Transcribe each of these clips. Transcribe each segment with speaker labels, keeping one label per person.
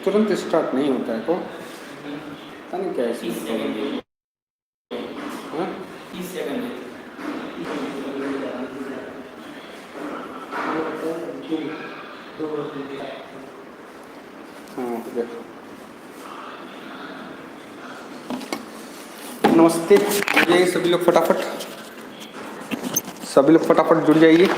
Speaker 1: तुरंत स्टार्ट नहीं होता है, तो पता नहीं क्या है इसमें प्रॉब्लम। हाँ
Speaker 2: 30 सेकंड
Speaker 1: हाँ देखो। नमस्ते, जुड़ जाइए सभी लोग फटाफट, सभी लोग फटाफट जुड़ जाइए।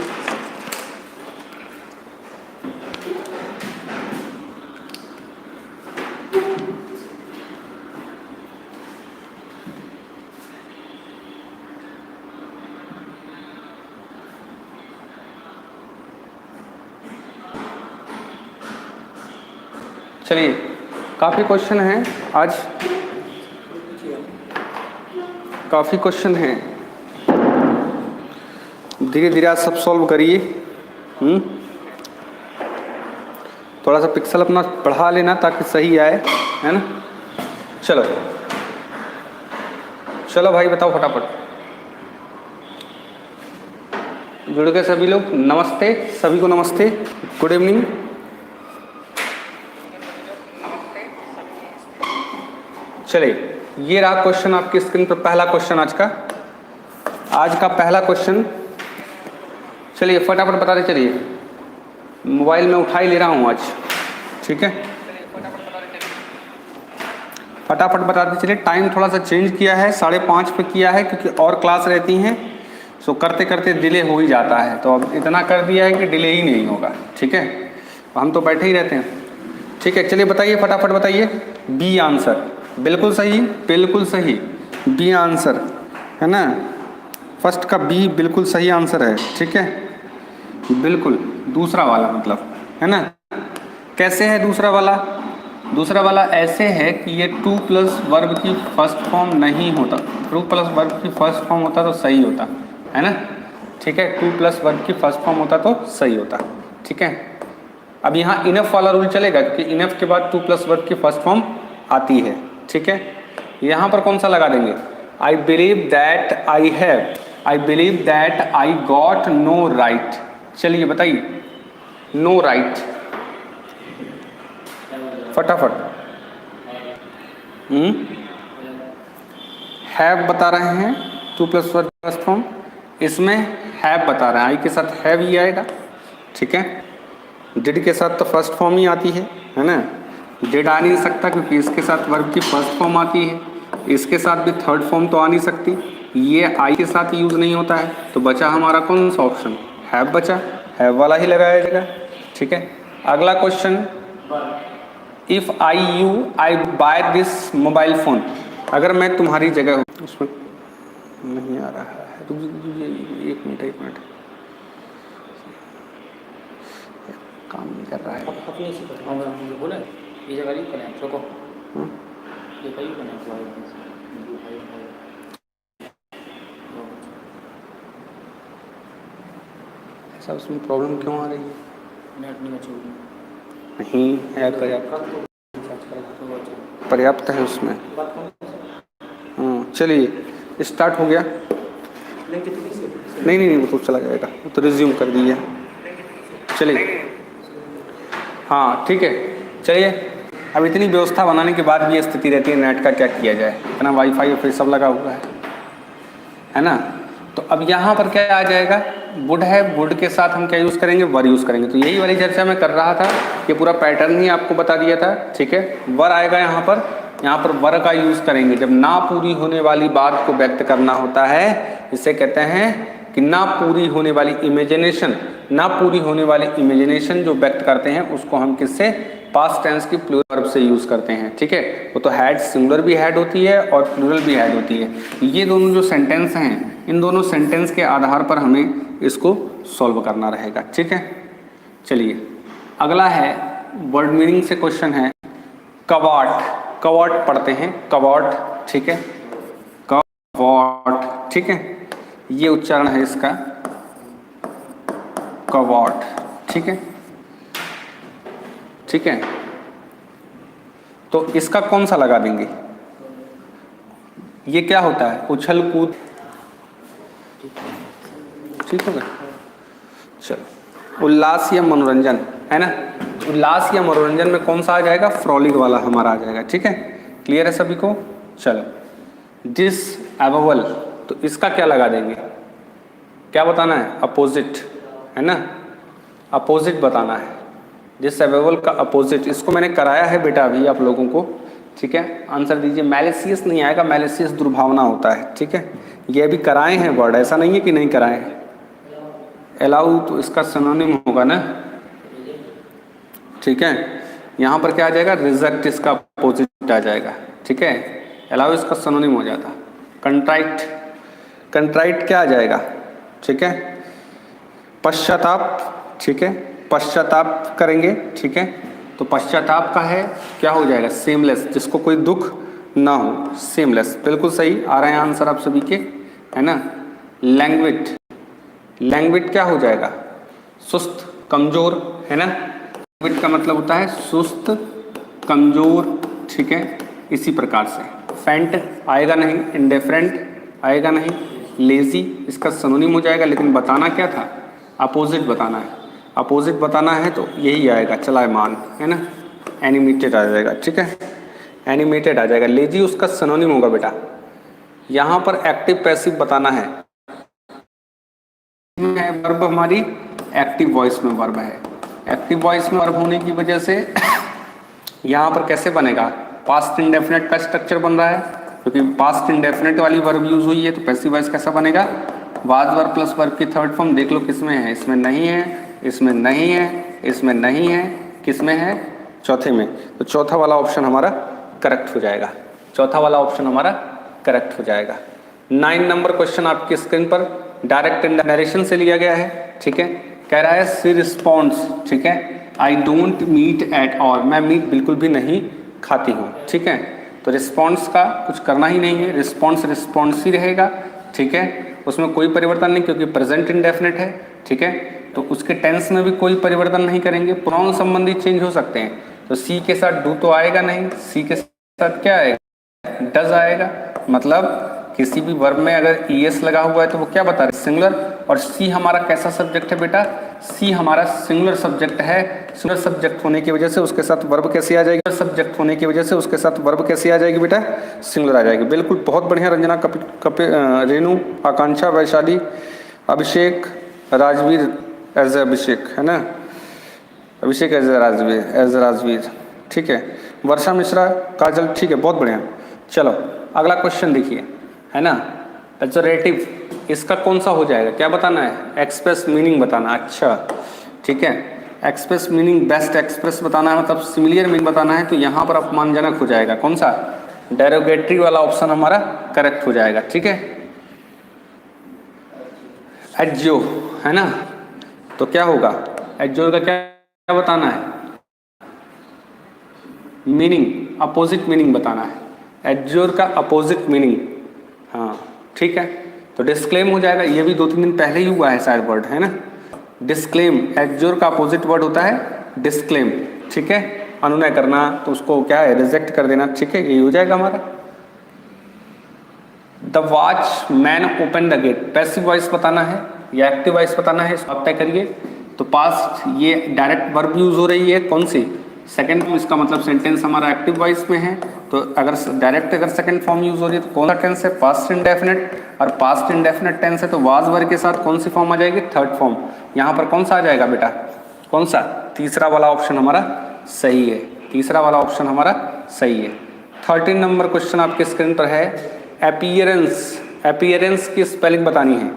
Speaker 1: चलिए, काफ़ी क्वेश्चन हैं आज, काफ़ी क्वेश्चन हैं, धीरे धीरे आज सब सॉल्व करिए। थोड़ा सा पिक्सल अपना बढ़ा लेना ताकि सही आए, है ना। चलो चलो भाई बताओ फटाफट, जुड़ गए सभी लोग। नमस्ते सभी को, नमस्ते, गुड इवनिंग। चलिए, ये रहा क्वेश्चन आपकी स्क्रीन पर, पहला क्वेश्चन आज का पहला क्वेश्चन। चलिए फटाफट बताते चलिए, मोबाइल में उठा ही ले रहा हूँ आज, ठीक है। फटाफट बताते चलिए, टाइम थोड़ा सा चेंज किया है, 5:30 पे किया है क्योंकि और क्लास रहती हैं, सो करते करते डिले हो ही जाता है, तो अब इतना कर दिया है कि डिले ही नहीं होगा, ठीक है। हम तो बैठे ही रहते हैं, ठीक है। चलिए बताइए फटाफट बताइए। बी आंसर, बिल्कुल सही, बिल्कुल सही, बी आंसर है ना। फर्स्ट का बी बिल्कुल सही आंसर है, ठीक है, बिल्कुल। दूसरा वाला मतलब, है ना। कैसे है दूसरा वाला? दूसरा वाला ऐसे है कि ये 2 प्लस वर्ब की फर्स्ट फॉर्म नहीं होता, 2 प्लस वर्ब की फर्स्ट फॉर्म होता तो सही होता, है ना, ठीक है। 2 प्लस वर्ब की फर्स्ट फॉर्म होता तो सही होता, ठीक है। अब यहाँ इनफ वाला रूल चलेगा क्योंकि इनफ के बाद 2 प्लस वर्ब की फर्स्ट फॉर्म आती है, ठीक है। यहाँ पर कौन सा लगा देंगे? I believe that I have, I believe that I got no right. चलिए बताइए, नो राइट फटाफट। हैव बता रहे हैं, 2 प्लस वर्ब फर्स्ट फॉर्म, इसमें हैव बता रहे हैं, आई के साथ हैव ही आएगा, ठीक है। डिड के साथ तो फर्स्ट फॉर्म ही आती है ना। डिड आ नहीं सकता क्योंकि इसके साथ वर्ब की फर्स्ट फॉर्म आती है, इसके साथ भी थर्ड फॉर्म तो आ नहीं सकती, ये आई के साथ यूज़ नहीं होता है, तो बचा हमारा कौन सा ऑप्शन? हैव बचा, हैव वाला ही लगाया जाएगा, ठीक है। अगला question, if I buy this mobile phone, अगर मैं तुम्हारी जगह हूँ, उसमें नहीं आ रहा है, रुक एक मिनट, काम नहीं कर रहा है।
Speaker 2: अपने से बोला ये जगह नहीं करें, रुको ये कहीं करें,
Speaker 1: ऐसा उसमें प्रॉब्लम क्यों आ रही है?
Speaker 2: नेट
Speaker 1: नहीं है, पर्याप्त है उसमें। चलिए स्टार्ट हो गया। नहीं वो तो चला जाएगा, वो तो रिज्यूम कर दिया। चलिए हाँ ठीक है। चलिए, अब इतनी व्यवस्था बनाने के बाद भी स्थिति रहती है नेट का, क्या किया जाए, इतना वाईफाई फिर सब लगा हुआ है ना। तो अब यहाँ पर क्या आ जाएगा? वुड है, वुड के साथ हम क्या यूज़ करेंगे? वर यूज़ करेंगे। तो यही वाली चर्चा मैं कर रहा था, ये पूरा पैटर्न ही आपको बता दिया था, ठीक है। वर आएगा यहाँ पर वर का यूज़ करेंगे जब ना पूरी होने वाली बात को व्यक्त करना होता है। इसे कहते हैं कि ना पूरी होने वाली इमेजिनेशन, ना पूरी होने वाली इमेजिनेशन जो व्यक्त करते हैं उसको हम किससे? पास्ट टेंस की प्लूरल वर्ब से यूज़ करते हैं, ठीक है। वो तो हैड, सिंगुलर भी हैड होती है और प्लूरल भी हैड होती है। ये दोनों जो सेंटेंस हैं, इन दोनों सेंटेंस के आधार पर हमें इसको सॉल्व करना रहेगा, ठीक है। चलिए अगला है वर्ड मीनिंग से क्वेश्चन है, कवाट। कवाट पढ़ते हैं, कवाट, ठीक है, कवाट, ठीक है। ये उच्चारण है इसका, कवाट, ठीक है, ठीक है। तो इसका कौन सा लगा देंगे? ये क्या होता है? उछल कूद, ठीक होगा। चलो, उल्लास या मनोरंजन, है ना। उल्लास या मनोरंजन में कौन सा आ जाएगा? फ्रॉलिक वाला हमारा आ जाएगा। ठीक है, क्लियर है सभी को? चलो, दिस एबोवल, तो इसका क्या लगा देंगे? क्या बताना है? अपोजिट, है ना, अपोजिट बताना है। दिस एबोवल का अपोजिट, इसको मैंने कराया है बेटा अभी आप लोगों को। ठीक है, आंसर दीजिए। मैलिसियस नहीं आएगा, मैलिसियस दुर्भावना होता है। ठीक है, ये भी कराए हैं वर्ड, ऐसा नहीं है कि नहीं कराए हैं। अलाउ तो इसका सिनोनिम होगा ना। ठीक है, यहाँ पर क्या आ जाएगा? रिजेक्ट इसका अपोजिट आ जाएगा। ठीक है, अलाउ इसका सिनोनिम हो जाता। कंट्राइट, कंट्राइट क्या आ जाएगा? ठीक है, पश्चाताप। ठीक है, पश्चाताप करेंगे। ठीक है, तो पश्चाताप का है क्या हो जाएगा? सेमलेस, जिसको कोई दुख ना हो, सेमलेस। बिल्कुल सही आ रहे हैं आंसर आप सभी के, है ना। लैंग्वेज, लैंग्वेज क्या हो जाएगा? सुस्त, कमजोर, है ना। लैंग्वेज का मतलब होता है सुस्त, कमजोर। ठीक है, इसी प्रकार से फेंट आएगा नहीं, इंडिफरेंट आएगा नहीं, लेजी इसका सिनोनिम हो जाएगा। लेकिन बताना क्या था? अपोजिट बताना है। अपोजिट बताना है तो यही आएगा, चलायमान, है ना। एनिमेटेड आ जाएगा। ठीक है, एनिमेटेड आ जाएगा। लेजी उसका सिनोनिम होगा बेटा। यहाँ पर एक्टिव पैसिव बताना है। वर्ब हमारी एक्टिव वॉइस में वर्ब है। एक्टिव वॉइस में वर्ब होने की वजह से यहाँ पर कैसे बनेगा? पास्ट इंडेफिनिट का स्ट्रक्चर बन रहा है, क्योंकि पास्ट इंडेफिनिट वाली वर्ब यूज हुई है। तो पैसिव वॉइस कैसा बनेगा? वाज वर्ब प्लस वर्ब की थर्ड फॉर्म देख लो किसमें है। इसमें नहीं है, इसमें नहीं है, इसमें नहीं है, किसमें है? चौथे में। तो चौथा वाला ऑप्शन हमारा करेक्ट हो जाएगा। चौथा वाला ऑप्शन हमारा करेक्ट हो जाएगा। 9 नंबर क्वेश्चन आपकी स्क्रीन पर डायरेक्ट नरेशन से लिया गया है। ठीक है, कह रहा है सी रिस्पॉन्ड्स। ठीक है, I don't meet at all, मैं मीट बिल्कुल भी नहीं खाती हूँ। ठीक है, तो रिस्पॉन्स का कुछ करना ही नहीं है, रिस्पॉन्स रिस्पॉन्स ही रहेगा। ठीक है, उसमें कोई परिवर्तन नहीं, क्योंकि प्रेजेंट इंडेफिनिट है। ठीक है, तो उसके टेंस में भी कोई परिवर्तन नहीं करेंगे। प्रोनाउन संबंधी चेंज हो सकते हैं, तो सी के साथ डू तो आएगा नहीं, सी के साथ क्या आएगा? डज आएगा। मतलब किसी भी वर्ब में अगर ईएस लगा हुआ है तो वो क्या बता रहे? सिंगुलर। और सी हमारा कैसा सब्जेक्ट है बेटा? सी हमारा सिंगुलर सब्जेक्ट है। सिंगुलर सब्जेक्ट होने की वजह से उसके साथ वर्ब कैसे आ जाएगी? सब्जेक्ट होने की वजह से उसके साथ वर्ब कैसे आ जाएगी बेटा? सिंगुलर आ जाएगी। बिल्कुल, बहुत बढ़िया रंजना, रेणु, आकांक्षा, वैशाली, अभिषेक, राजवीर एज अभिषेक, है ना, अभिषेक एज राजवीर। ठीक है, वर्षा मिश्रा, काजल। ठीक है, बहुत बढ़िया। चलो अगला क्वेश्चन देखिए, है ना। पेजोरेटिव, इसका कौन सा हो जाएगा? क्या बताना है? एक्सप्रेस मीनिंग बताना। अच्छा, ठीक है, एक्सप्रेस मीनिंग, बेस्ट एक्सप्रेस बताना है, मतलब सिमिलियर मीनिंग बताना है। तो यहाँ पर अपमानजनक हो जाएगा। कौन सा? डेरोगेटरी वाला ऑप्शन हमारा करेक्ट हो जाएगा। ठीक है, एड्जो, है ना। तो क्या होगा? एड्जो का क्या बताना है? मीनिंग, अपोजिट मीनिंग बताना है। एड्जोर का अपोजिट मीनिंग, हाँ ठीक है। तो डिस्क्लेम हो जाएगा। ये भी 2-3 दिन पहले ही हुआ है शायद वर्ड, है ना। डिस्क्लेम, एड्जोर का अपोजिट वर्ड होता है डिस्क्लेम। ठीक है, अनुनय करना, तो उसको क्या है? रिजेक्ट कर देना। ठीक है, ये हो जाएगा हमारा। The watchman open the gate, passive voice बताना है या एक्टिव वॉइस बताना है, इसको आप तय करिए। तो पास्ट, ये डायरेक्ट वर्ब यूज हो रही है, कौन सी? Second form. इसका मतलब सेंटेंस हमारा एक्टिव वॉइस में है। तो अगर डायरेक्ट अगर सेकंड फॉर्म यूज हो रही है तो कौन सा टेंस है? Past indefinite. और पास्ट इंडेफिनिट टेंस है तो वाज वर्ब के साथ कौन सी फॉर्म आ जाएगी? Third form. यहाँ पर कौन सा आ जाएगा बेटा? कौन सा? तीसरा वाला ऑप्शन हमारा सही है। तीसरा वाला ऑप्शन हमारा सही है। 13 नंबर क्वेश्चन आपके स्क्रीन पर है। अपीयरेंस, अपीयरेंस की स्पेलिंग बतानी है।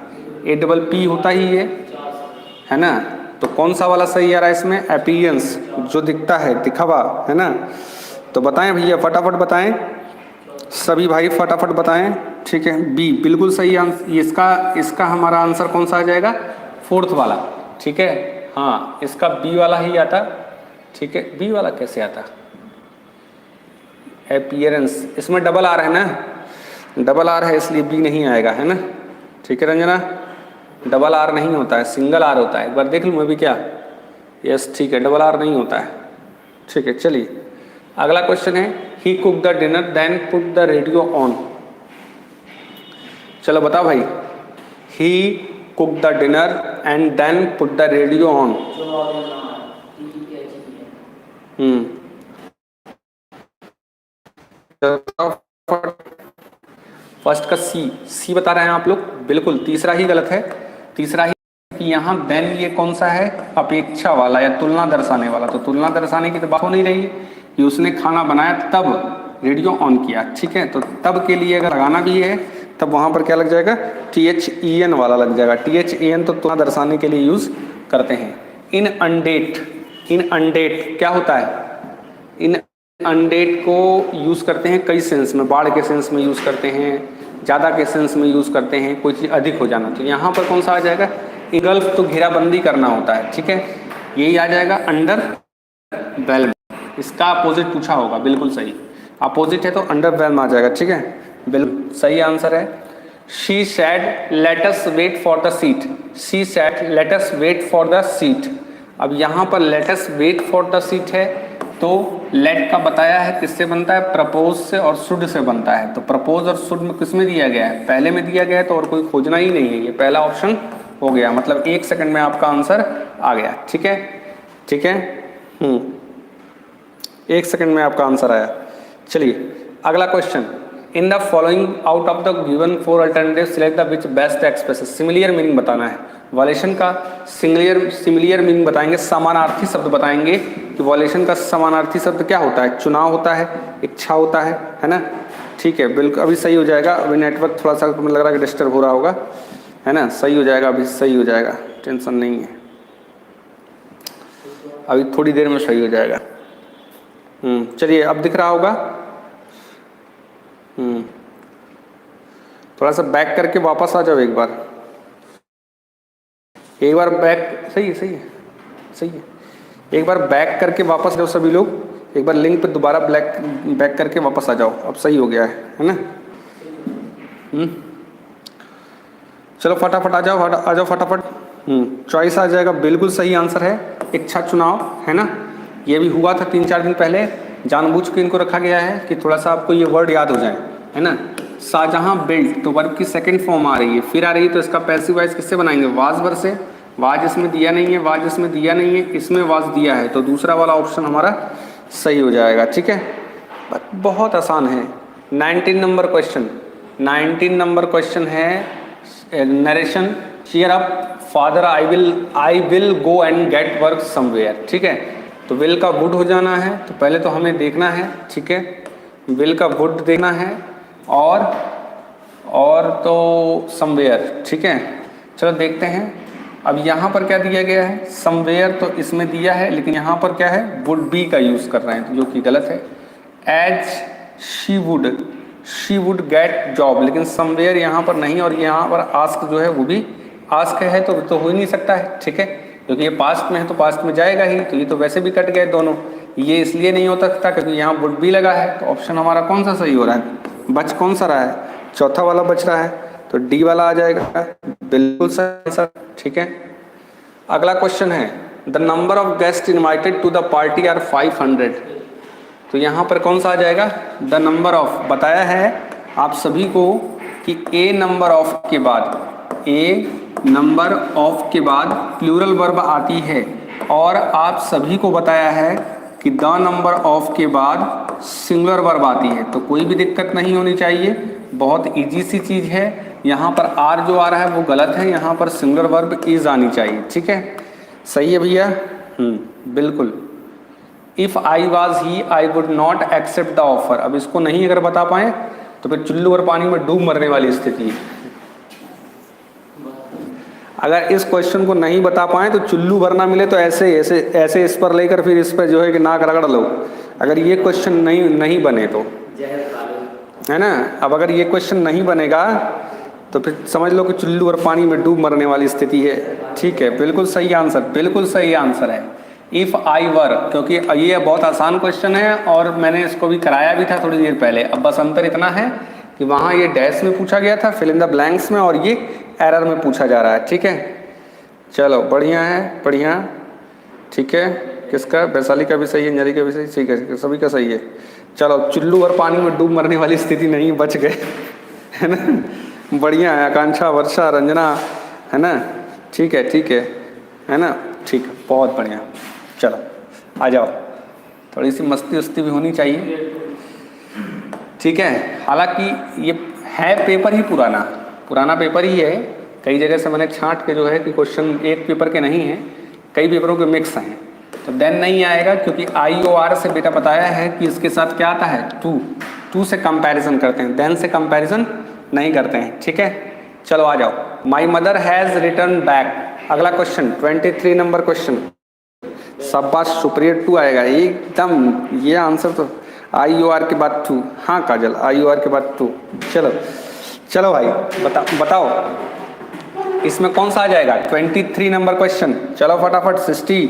Speaker 1: APP होता ही है ना। तो कौन सा वाला सही आ रहा है इसमें? अपीयरेंस, जो दिखता है, दिखावा, है ना। तो बताएं भैया, फटाफट बताएं सभी भाई, फटाफट बताएं। ठीक है, बी बिल्कुल सही आंसर। इसका हमारा आंसर कौन सा आ जाएगा? फोर्थ वाला। ठीक है, हाँ, इसका बी वाला ही आता। ठीक है, बी वाला कैसे आता? अपीयरेंस, इसमें डबल आर है ना, डबल आर है इसलिए बी नहीं आएगा, है ना। ठीक है रंजना, डबल आर नहीं होता है, सिंगल आर होता है। एक बार देख लूँ मैं भी क्या? यस, ठीक है, डबल आर नहीं होता है। ठीक है, चलिए अगला क्वेश्चन है। He cook the dinner then put the radio on. चलो बताओ भाई, he cook the dinner and then put the radio on. First का सी बता रहे हैं आप लोग, बिल्कुल तीसरा ही गलत है। तीसरा ही कि यहाँ देन ये कौन सा है, अपेक्षा वाला या तुलना दर्शाने वाला। तो तुलना दर्शाने की तो बात हो नहीं रही कि उसने खाना बनाया तब रेडियो ऑन किया, ठीक है। तो तब के लिए अगर लगाना भी है तब वहाँ पर क्या लग जाएगा, THEN वाला लग जाएगा। THEN तो तुलना दर्शाने के लिए यूज़ करते हैं। इन अनडेट क्या होता है, इन अनडेट को यूज़ करते हैं कई सेंस में, बाढ़ के सेंस में यूज़ करते हैं, ज़्यादा के सेंस में यूज़ करते हैं, कोई चीज़ अधिक हो जाना। तो यहाँ पर कौन सा आ जाएगा, इंगल्फ तो घेराबंदी करना होता है, ठीक है, यही आ जाएगा अंडर वेल्म। इसका अपोजिट पूछा होगा, बिल्कुल सही, अपोजिट है तो अंडर वेल्म आ जाएगा, ठीक है, बिल्कुल सही आंसर है। She said let us wait for the seat, she said let us wait for the seat. अब यहाँ पर let us wait for the seat है तो लेट का बताया है किससे बनता है, प्रपोज से और शुड से बनता है। तो प्रपोज और शुड में किस में दिया गया है, पहले में दिया गया है, तो और कोई खोजना ही नहीं है, ये पहला ऑप्शन हो गया, मतलब 1 सेकंड में आपका आंसर आ गया, ठीक है, ठीक है, 1 सेकंड में आपका आंसर आया। चलिए अगला question, in the following out of the given 4 alternative select the which best express. Similar meaning बताना है, वॉलेशन का सिमिलियर मीनिंग बताएंगे, समानार्थी शब्द बताएंगे कि वॉलेशन का समानार्थी शब्द क्या होता है, चुनाव होता है, इच्छा होता है ना, ठीक है, बिल्कुल अभी सही हो जाएगा। अभी नेटवर्क थोड़ा सा लग रहा है कि डिस्टर्ब हो रहा होगा, है ना, सही हो जाएगा, अभी सही हो जाएगा, टेंशन नहीं है, अभी थोड़ी देर में सही हो जाएगा। चलिए अब दिख रहा होगा। थोड़ा सा बैक करके वापस आ जाओ एक बार बैक, सही है, सही है, सही है, एक बार बैक करके वापस जाओ सभी लोग, एक बार लिंक पे दोबारा बैक करके वापस आ जाओ, अब सही हो गया है ना। चलो फटाफट आ जाओ फटाफट। चॉइस आ जाएगा, बिल्कुल सही आंसर है, इच्छा चुनाव, है ना। ये भी हुआ था 3-4 दिन पहले, जानबूझ के इनको रखा गया है कि थोड़ा सा आपको ये वर्ड याद हो जाए, है ना। शाहजहां बिल्ट, तो वर्ब की सेकंड फॉर्म आ रही है, फिर आ रही है, तो इसका पैसिव वॉइस किससे बनाएंगे, वाज वर्ब से। वाज इसमें दिया नहीं है, वाज इसमें दिया नहीं है, इसमें वाज दिया है, तो दूसरा वाला ऑप्शन हमारा सही हो जाएगा, ठीक है। बहुत आसान है। 19 नंबर क्वेश्चन, 19 नंबर क्वेश्चन है narration, cheer up father I will go and get work somewhere, ठीक है। तो विल का वुड हो जाना है, तो पहले तो हमें देखना है, ठीक है, विल का वुड देखना है, और तो समवेयर, ठीक है। चलो देखते हैं, अब यहाँ पर क्या दिया गया है, समवेयर तो इसमें दिया है, लेकिन यहाँ पर क्या है, वुड बी का यूज़ कर रहे हैं, जो कि गलत है। As she would get job, लेकिन समवेयर यहाँ पर नहीं, और यहाँ पर आस्क जो है वो भी आस्क है, तो हो ही नहीं सकता है, ठीक है, क्योंकि ये पास्ट में है तो पास्ट में जाएगा ही, तो ये तो वैसे भी कट गए दोनों। ये इसलिए नहीं हो सकता क्योंकि यहाँ वुड बी लगा है, तो ऑप्शन हमारा कौन सा सही हो रहा है, बच कौन सा रहा है, चौथा वाला बच रहा है, तो डी वाला आ जाएगा, बिल्कुल सही आंसर, ठीक है। अगला क्वेश्चन है, the number of guest invited to the party are 500। तो यहाँ पर कौन सा आ जाएगा, द नंबर ऑफ, बताया है आप सभी को कि ए नंबर ऑफ के बाद, ए नंबर ऑफ के बाद प्लूरल वर्ब आती है, और आप सभी को बताया है कि द नंबर ऑफ के बाद सिंगुलर वर्ब आती है, तो कोई भी दिक्कत नहीं होनी चाहिए, बहुत इजी सी चीज़ है। यहाँ पर आर जो आ रहा है वो गलत है, यहाँ पर सिंगुलर वर्ब इज आनी चाहिए, ठीक है, सही है भैया, बिल्कुल। If I was he I would not accept the offer. अब इसको नहीं अगर बता पाए तो फिर चुल्लू और पानी में डूब मरने वाली स्थिति है। अगर इस क्वेश्चन को नहीं बता पाए तो चुल्लू भरना मिले तो ऐसे इस पर लेकर फिर इस पर जो है कि नाक रगड़ लो, अगर ये क्वेश्चन नहीं बने तो, है ना। अब अगर ये क्वेश्चन नहीं बनेगा तो फिर समझ लो कि चुल्लू और पानी में डूब मरने वाली स्थिति है, ठीक है, बिल्कुल सही आंसर, बिल्कुल सही आंसर है इफ़ आई वर, क्योंकि ये बहुत आसान क्वेश्चन है और मैंने इसको भी कराया भी था थोड़ी देर पहले। अब बस अंतर इतना है कि वहाँ ये डैश में पूछा गया था, फिल इन द ब्लैंक्स में, और ये एरर में पूछा जा रहा है, ठीक है। चलो बढ़िया है, बढ़िया, ठीक है। किसका, वैशाली का भी सही है, नरी का भी सही, ठीक है, सभी का सही है। चलो चुल्लू और पानी में डूब मरने वाली स्थिति नहीं, बच गए, है ना, बढ़िया है। आकांक्षा, वर्षा, रंजना, है ना, ठीक है, ठीक है ना, ठीक है, बहुत बढ़िया। चलो आ जाओ। थोड़ी सी मस्ती उस्ती भी होनी चाहिए, ठीक है। हालांकि ये है पेपर ही पुराना, पुराना पेपर ही है। कई जगह से मैंने छांट के जो है कि क्वेश्चन एक पेपर के नहीं है, कई पेपरों के मिक्स हैं, तो देन नहीं आएगा, क्योंकि IOR से बेटा बताया है कि इसके साथ क्या आता है, टू से कंपैरिजन करते हैं, देन से कंपैरिजन नहीं करते हैं, ठीक है। चलो आ जाओ। My mother has return back, अगला क्वेश्चन 23 नंबर क्वेश्चन, शाबाश, सुपीरियर 2 आएगा एकदम। ये आंसर तो IOR के बाद 2, हाँ काजल, IOR के बाद 2। चलो भाई बताओ इसमें कौन सा आ जाएगा 23 नंबर क्वेश्चन। चलो फटाफट, 60,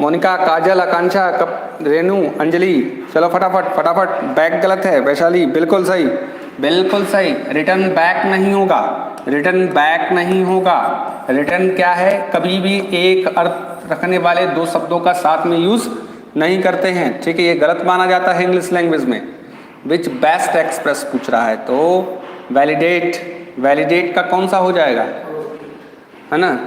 Speaker 1: मोनिका, काजल, आकांक्षा, रेनू, अंजलि, चलो फटाफट। बैक गलत है, वैशाली बिल्कुल सही, बिल्कुल सही। रिटर्न बैक नहीं होगा, रिटर्न बैक नहीं होगा। रिटर्न क्या है, कभी भी एक अर्थ रखने वाले दो शब्दों का साथ में यूज नहीं करते हैं, ठीक है। ये गलत माना जाता है इंग्लिश लैंग्वेज में। विच बेस्ट एक्सप्रेस पूछ रहा है, तो वैलिडेट का कौन सा हो जाएगा, है ना।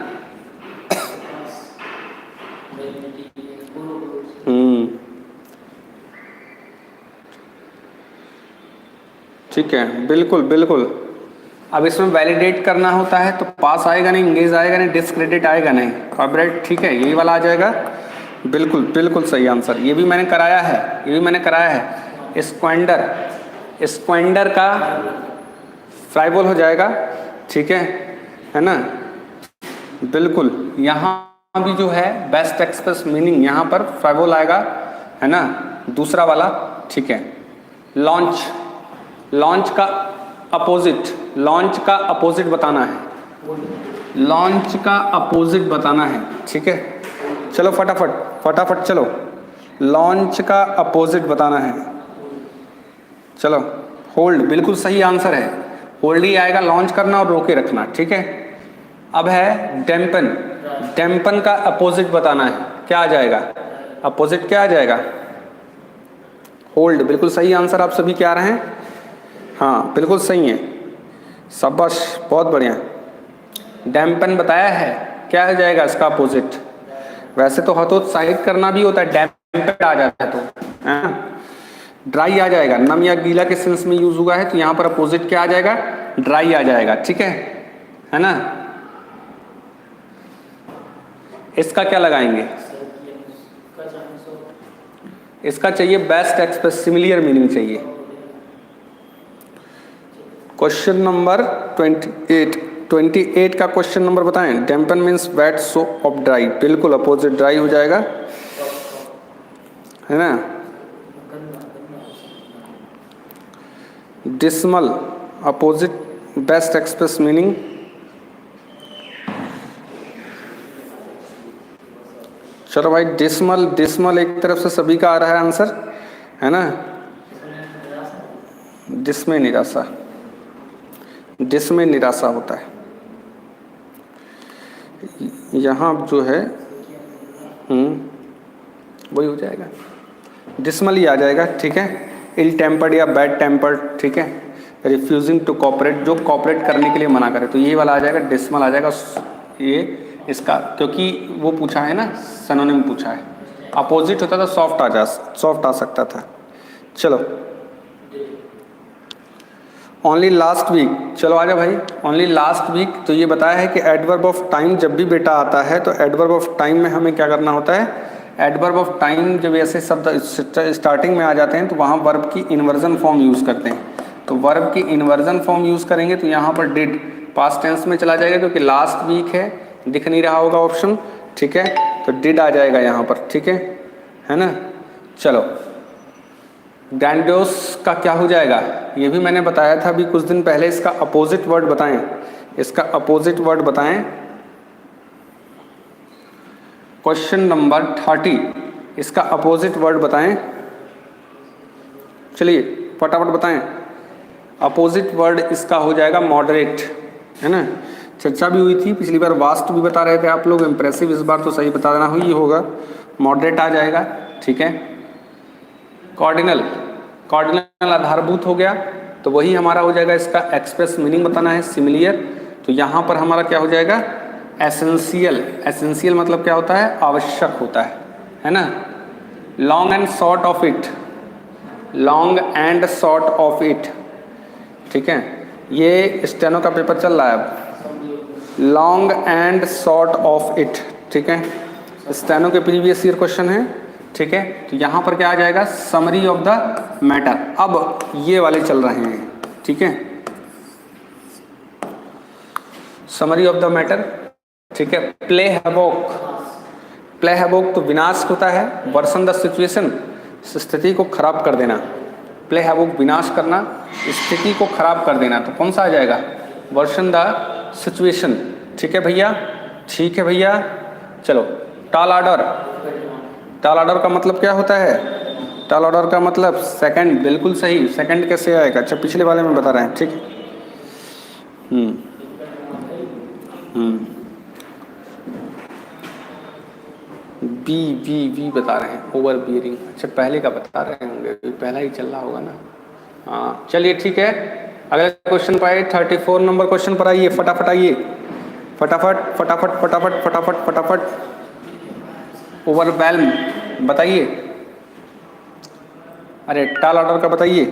Speaker 1: ठीक है, बिल्कुल। अब इसमें वैलिडेट करना होता है तो पास आएगा नहीं, इंगेज आएगा नहीं, डिस्क्रेडिट आएगा नहीं, कॉर्पोरेट, ठीक है, यही वाला आ जाएगा। बिल्कुल सही आंसर। ये भी मैंने कराया है, स्क्वेंडर का फ्राइबोल हो जाएगा, ठीक है ना। बिल्कुल, यहाँ भी जो है बेस्ट एक्सप्रेस मीनिंग, यहाँ पर फ्राइबोल आएगा, है ना, दूसरा वाला, ठीक है। लॉन्च का अपोजिट बताना है, ठीक है। चलो फटाफट चलो, लॉन्च का अपोजिट बताना है। चलो, होल्ड, बिल्कुल सही आंसर है, होल्ड ही आएगा, लॉन्च करना और रोके रखना, ठीक है। अब है डैम्पन का अपोजिट बताना है, क्या आ जाएगा, अपोजिट क्या आ जाएगा, होल्ड, बिल्कुल सही आंसर आप सभी क्या आ रहे हैं, हाँ बिल्कुल सही है, शाबाश, बहुत बढ़िया। डैम्पन बताया है, क्या हो जाएगा इसका अपोजिट। वैसे तो हतोत्साहित करना भी होता है, डैम्पेड आ जाता है तो ड्राई आ जाएगा, नम या गीला के सेंस में यूज हुआ है, तो यहाँ पर अपोजिट क्या आ जाएगा, ड्राई आ जाएगा, ठीक है ना। इसका क्या लगाएंगे, इसका चाहिए बेस्ट एक्सप्रेस, सिमिलियर मीनिंग चाहिए। क्वेश्चन नंबर 28 का क्वेश्चन नंबर बताएं। Dampen means wet so of dry, बिल्कुल अपोजिट ड्राई हो जाएगा, है ना। Dismal opposite best express meaning, चलो भाई, डिस्मल एक तरफ से सभी का आ रहा है आंसर, है ना। डिस्मे निराशा होता है, यहाँ जो है वही हो जाएगा, डिस्मल ही आ जाएगा, ठीक है। इल टेम्पर्ड या बैड टेम्पर्ड, ठीक है। रिफ्यूजिंग टू कॉपरेट, जो कॉपरेट करने के लिए मना करे, तो यही वाला आ जाएगा, डिस्मल आ जाएगा ये इसका, क्योंकि वो पूछा है ना, सिनोनिम पूछा है। अपोजिट होता था सॉफ्ट आ सकता था। चलो, ओनली लास्ट वीक, चलो आ जाओ भाई, ओनली लास्ट वीक, तो ये बताया है कि एडवर्ब ऑफ टाइम जब भी बेटा आता है तो एडवर्ब ऑफ टाइम में हमें क्या करना होता है, एडवर्ब ऑफ टाइम जब ऐसे शब्द स्टार्टिंग में आ जाते हैं तो वहाँ वर्ब की इन्वर्जन फॉर्म यूज़ करते हैं। तो वर्ब की इन्वर्जन फॉर्म यूज़ करेंगे तो यहाँ पर डिड पास्ट टेंस में चला जाएगा, क्योंकि लास्ट वीक है, दिख नहीं रहा होगा ऑप्शन, ठीक है, तो डिड आ जाएगा यहाँ पर, ठीक है ना। चलो, ग्रैंडियोस का क्या हो जाएगा, ये भी मैंने बताया था अभी कुछ दिन पहले। इसका अपोजिट वर्ड बताएं, इसका अपोजिट वर्ड बताएं। क्वेश्चन नंबर 30, इसका अपोजिट वर्ड बताएं, चलिए फटाफट बताएं। अपोजिट वर्ड इसका हो जाएगा मॉडरेट, है ना। चर्चा भी हुई थी पिछली बार, वास्ट भी बता रहे थे आप लोग, इम्प्रेसिव इस बार तो सही बता देना हुई होगा, मॉडरेट आ जाएगा, ठीक है। कॉर्डिनल आधारभूत हो गया, तो वही हमारा हो जाएगा, इसका एक्सप्रेस मीनिंग बताना है, सिमिलियर, तो यहाँ पर हमारा क्या हो जाएगा, एसेंशियल मतलब क्या होता है, आवश्यक होता है ना। Long and short of it, long and short of it, ठीक है। ये स्टेनो का पेपर चल रहा है अब, long and short of it, ठीक है। स्टेनो के प्रीवियस ईयर क्वेश्चन है, ठीक है। तो यहाँ पर क्या आ जाएगा, समरी ऑफ द मैटर। अब ये वाले चल रहे हैं, ठीक है, समरी ऑफ द मैटर, ठीक है। प्ले हैवोक, प्ले हैवोक तो विनाश होता है, वर्सन द सिचुएशन, स्थिति को खराब कर देना। प्ले हैवोक विनाश करना, स्थिति को खराब कर देना, तो कौन सा आ जाएगा, वर्सन द सिचुएशन, ठीक है भैया, ठीक है भैया। चलो, टॉल ऑर्डर, टॉल ऑर्डर का मतलब क्या होता है, टॉल ऑर्डर का मतलब सेकंड, बिल्कुल सही। सेकंड कैसे आएगा, अच्छा पिछले वाले में बता रहे हैं, ठीक है। बी बता रहे हैं, ओवर बियरिंग, अच्छा पहले का बता रहे होंगे, पहला ही चल रहा होगा ना। हाँ चलिए ठीक है, अगले क्वेश्चन पर आइए, 34 नंबर क्वेश्चन पर आइए, फटाफट आइए, फटाफट फटाफट फटाफट फटाफट फटाफट। ओवरवेल्म बताइए, अरे टॉल ऑर्डर का बताइए,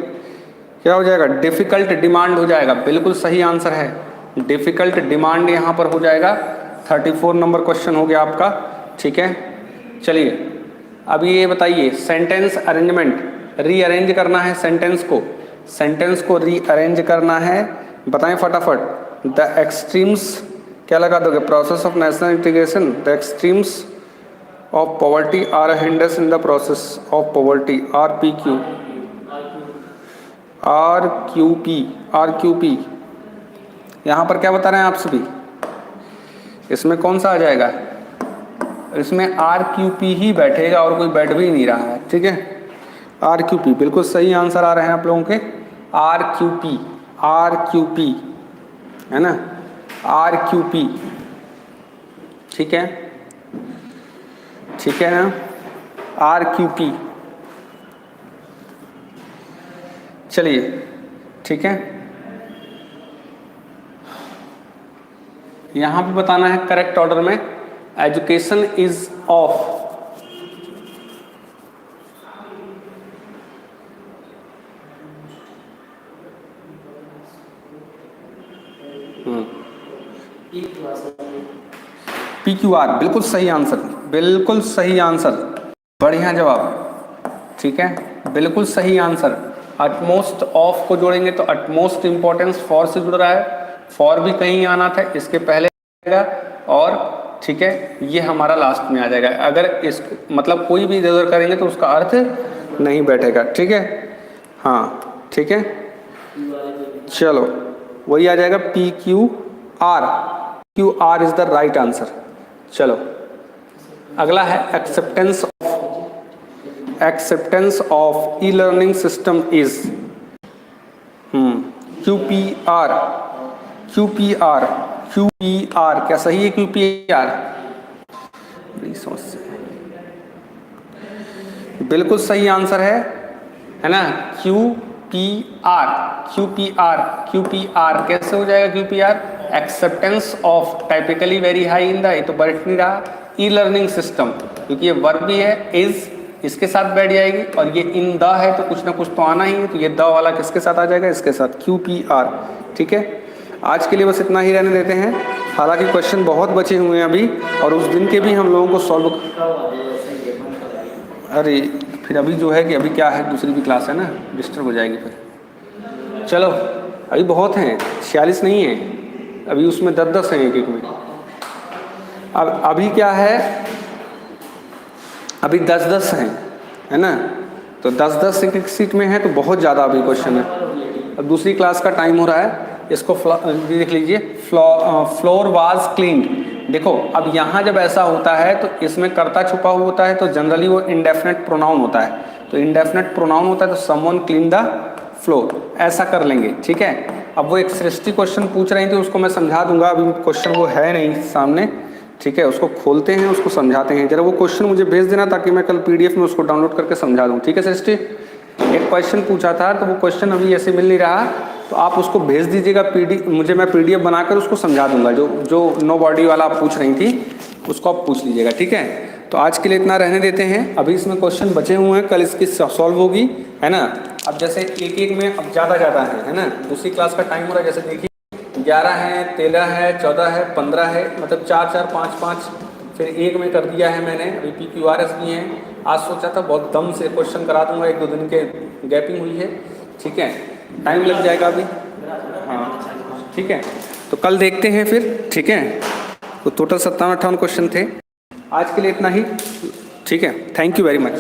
Speaker 1: क्या हो जाएगा, डिफिकल्ट डिमांड हो जाएगा, बिल्कुल सही आंसर है, डिफिकल्ट डिमांड यहाँ पर हो जाएगा। 34 नंबर क्वेश्चन हो गया आपका, ठीक है। चलिए अब ये बताइए, सेंटेंस अरेंजमेंट, रीअरेंज करना है सेंटेंस को रीअरेंज करना है, बताएं फटाफट। द एक्सट्रीम्स, क्या लगा दोगे, process of national integration, the extremes of poverty are hinders in the process of poverty, RQP, यहाँ पर क्या बता रहे हैं आप सभी, इसमें कौन सा आ जाएगा, इसमें RQP ही बैठेगा और कोई बैठ भी नहीं रहा है, ठीक है। RQP बिल्कुल सही आंसर आ रहे हैं आप लोगों के, RQP है ना, RQP, ठीक है, ठीक है ना, RQP। चलिए ठीक है, यहाँ पे बताना है करेक्ट ऑर्डर में, एजुकेशन इज ऑफ, PQR, बिल्कुल सही आंसर, बिल्कुल सही आंसर, बढ़िया जवाब, ठीक है, बिल्कुल सही आंसर। अटमोस्ट ऑफ को जोड़ेंगे तो अटमोस्ट इंपॉर्टेंस फॉर से जुड़ रहा है, फॉर भी कहीं आना था, इसके पहले आएगा, और ठीक है ये हमारा लास्ट में आ जाएगा। अगर इस मतलब कोई भी इधर करेंगे तो उसका अर्थ नहीं बैठेगा, ठीक है, हाँ ठीक है। चलो वही आ जाएगा PQR, QR is the right answer. चलो अगला है acceptance of e learning system is QPR, क्या सही है QPR, बड़ी समस्या, बिल्कुल सही आंसर है ना, QPR कैसे हो जाएगा QPR, acceptance of typically very high in the, ये तो बैठ नहीं रहा, ई लर्निंग सिस्टम, क्योंकि ये वर्ब भी है, इज इसके साथ बैठ जाएगी, और ये इन द है तो कुछ ना कुछ तो आना ही है, तो ये द वाला किसके साथ आ जाएगा, इसके साथ, QPR, ठीक है। आज के लिए बस इतना ही रहने देते हैं, हालांकि क्वेश्चन बहुत बचे हुए हैं अभी, और उस दिन के भी हम लोगों को सॉल्व, अरे फिर अभी जो है कि अभी क्या है, दूसरी भी क्लास है ना, डिस्टर्ब हो जाएगी फिर। चलो अभी बहुत हैं, 46 नहीं है अभी, उसमें 10-10 हैं एक में। अब अभी क्या है, अभी 10-10 हैं, है ना, तो 10-10 एक सीट में है तो बहुत ज़्यादा अभी क्वेश्चन है। अब दूसरी क्लास का टाइम हो रहा है, इसको देख लीजिए, फ्लोर वाज क्लीन्ड। देखो अब यहाँ जब ऐसा होता है तो इसमें कर्ता छुपा हुआ होता है, तो जनरली वो इंडेफिनेट प्रोनाउन होता है, तो इंडेफिनेट प्रोनाउन होता है तो समवन क्लीन द फ्लोर, ऐसा कर लेंगे, ठीक है। अब वो एक सृष्टि क्वेश्चन पूछ रही थी, उसको मैं समझा दूंगा, अभी क्वेश्चन वो है नहीं सामने, ठीक है, उसको खोलते हैं, उसको समझाते हैं, जरा वो क्वेश्चन मुझे भेज देना ताकि मैं कल PDF में उसको डाउनलोड करके समझा दूँ, ठीक है सृष्टि। एक क्वेश्चन पूछा था तो वो क्वेश्चन अभी ऐसे मिल नहीं रहा, तो आप उसको भेज दीजिएगा मुझे, मैं PDF बनाकर उसको समझा दूंगा, जो नो बॉडी वाला आप पूछ रही थी उसको आप पूछ लीजिएगा, ठीक है। तो तो आज के लिए इतना रहने देते हैं। अभी इसमें क्वेश्चन बचे हुए हैं, कल इसकी सॉल्व होगी, है ना। अब जैसे एक एक में अब ज़्यादा है ना। दूसरी क्लास का टाइम हो रहा है, जैसे देखिए 11 है, 13 है, 14 है, 15 है, मतलब 4 4 5 5, फिर एक में कर दिया है मैंने। अभी PQRS भी हैं। आज सोचा था बहुत दम से क्वेश्चन करा दूंगा, 1-2 दिन के गैपिंग हुई है, ठीक है, टाइम लग जाएगा अभी। हाँ ठीक है, तो कल देखते हैं फिर, ठीक है। तो टोटल 57-58 क्वेश्चन थे। आज के लिए इतना ही, ठीक है। Thank you very much.